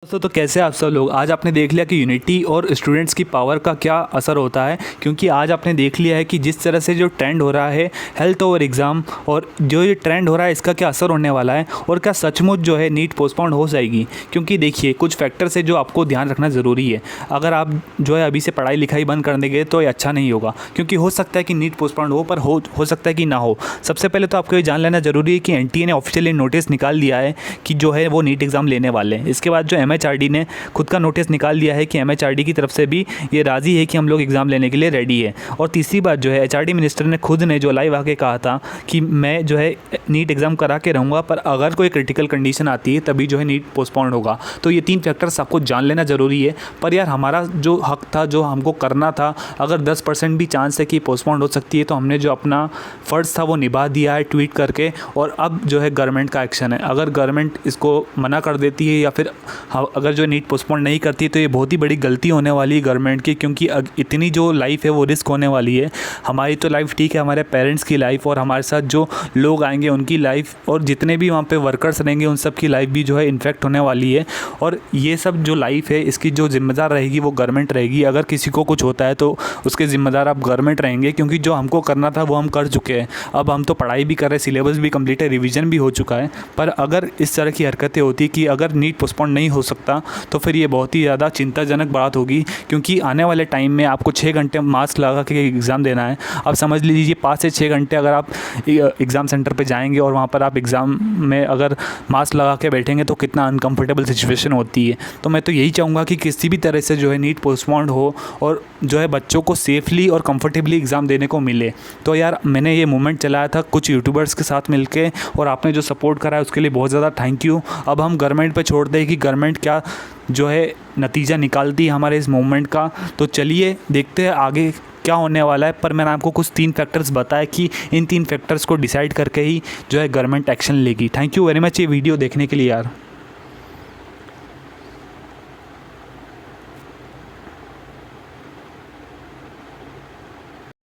तो कैसे आप सब लोग। आज आपने देख लिया कि यूनिटी और स्टूडेंट्स की पावर का क्या असर होता है, क्योंकि आज आपने देख लिया है कि जिस तरह से जो ट्रेंड हो रहा है हेल्थ ओवर एग्ज़ाम, और जो ये ट्रेंड हो रहा है इसका क्या असर होने वाला है, और क्या सचमुच जो है नीट पोस्टपोन हो जाएगी। क्योंकि देखिए कुछ फैक्टर्स है जो आपको ध्यान रखना ज़रूरी है। अगर आप जो है अभी से पढ़ाई लिखाई बंद कर देंगे तो ये अच्छा नहीं होगा, क्योंकि हो सकता है कि नीट पोस्टपोन हो, पर हो सकता है कि ना हो। सबसे पहले तो आपको ये जान लेना ज़रूरी है कि एनटीए ने ऑफिशियली नोटिस निकाल दिया है कि जो है वो नीट एग्ज़ाम लेने वाले हैं। इसके बाद जो एमएचआरडी ने खुद का नोटिस निकाल दिया है कि एमएचआरडी की तरफ से भी ये राज़ी है कि हम लोग एग्ज़ाम लेने के लिए रेडी है। और तीसरी बात जो है एचआरडी मिनिस्टर ने खुद ने जो लाइव आके कहा था कि मैं जो है नीट एग्ज़ाम करा के रहूँगा, पर अगर कोई क्रिटिकल कंडीशन आती है तभी जो है नीट पोस्टपोन होगा। तो ये 3 फैक्टर्स आपको जान लेना ज़रूरी है। पर यार हमारा जो हक था, जो हमको करना था, अगर 10% भी चांस है कि पोस्टपोन हो सकती है तो हमने जो अपना फ़र्ज़ था वो निभा दिया है ट्वीट करके। और अब जो है गवर्नमेंट का एक्शन है। अगर गवर्नमेंट इसको मना कर देती है या फिर अगर जो नीट पोस्टपोन नहीं करती है तो ये बहुत ही बड़ी गलती होने वाली है गवर्नमेंट की, क्योंकि इतनी जो लाइफ है वो रिस्क होने वाली है। हमारी तो लाइफ ठीक है, हमारे पेरेंट्स की लाइफ और हमारे साथ जो लोग आएंगे उनकी लाइफ, और जितने भी वहाँ पे वर्कर्स रहेंगे उन सब की लाइफ भी जो है इन्फेक्ट होने वाली है। और ये सब जो लाइफ है इसकी जो जिम्मेदार रहेगी वो गवर्नमेंट रहेगी। अगर किसी को कुछ होता है तो उसके ज़िम्मेदार आप गवर्नमेंट रहेंगे, क्योंकि जो हमको करना था वो हम कर चुके हैं। अब हम तो पढ़ाई भी कर रहे हैं, सिलेबस भी कंप्लीट है, रिवीजन भी हो चुका है। पर अगर इस तरह की हरकतें होती कि अगर नीट पोस्टपोन नहीं हो सकता तो फिर ये बहुत ही ज़्यादा चिंताजनक बात होगी, क्योंकि आने वाले टाइम में आपको 6 घंटे मास्क लगा के एग्ज़ाम देना है। अब समझ लीजिए 5 से 6 घंटे अगर आप एग्ज़ाम सेंटर पे जाएंगे और वहाँ पर आप एग्ज़ाम में अगर मास्क लगा के बैठेंगे तो कितना अनकम्फर्टेबल सिचुएशन होती है। तो मैं तो यही चाहूँगा कि किसी भी तरह से जो है नीट पोस्टपोन हो और जो है बच्चों को सेफली और कंफर्टेबली एग्ज़ाम देने को मिले। तो यार मैंने ये मूवमेंट चलाया था कुछ यूट्यूबर्स के साथ मिलके, और आपने जो सपोर्ट करा है उसके लिए बहुत ज़्यादा थैंक यू। अब हम गवर्नमेंट पे छोड़ दें कि गवर्नमेंट क्या जो है नतीजा निकालती है हमारे इस मूवमेंट का। तो चलिए देखते हैं आगे क्या होने वाला है। पर मैंने आपको कुछ 3 फैक्टर्स बताए कि इन 3 फैक्टर्स को डिसाइड करके ही जो है गवर्नमेंट एक्शन लेगी। थैंक यू वेरी मच ये वीडियो देखने के लिए यार।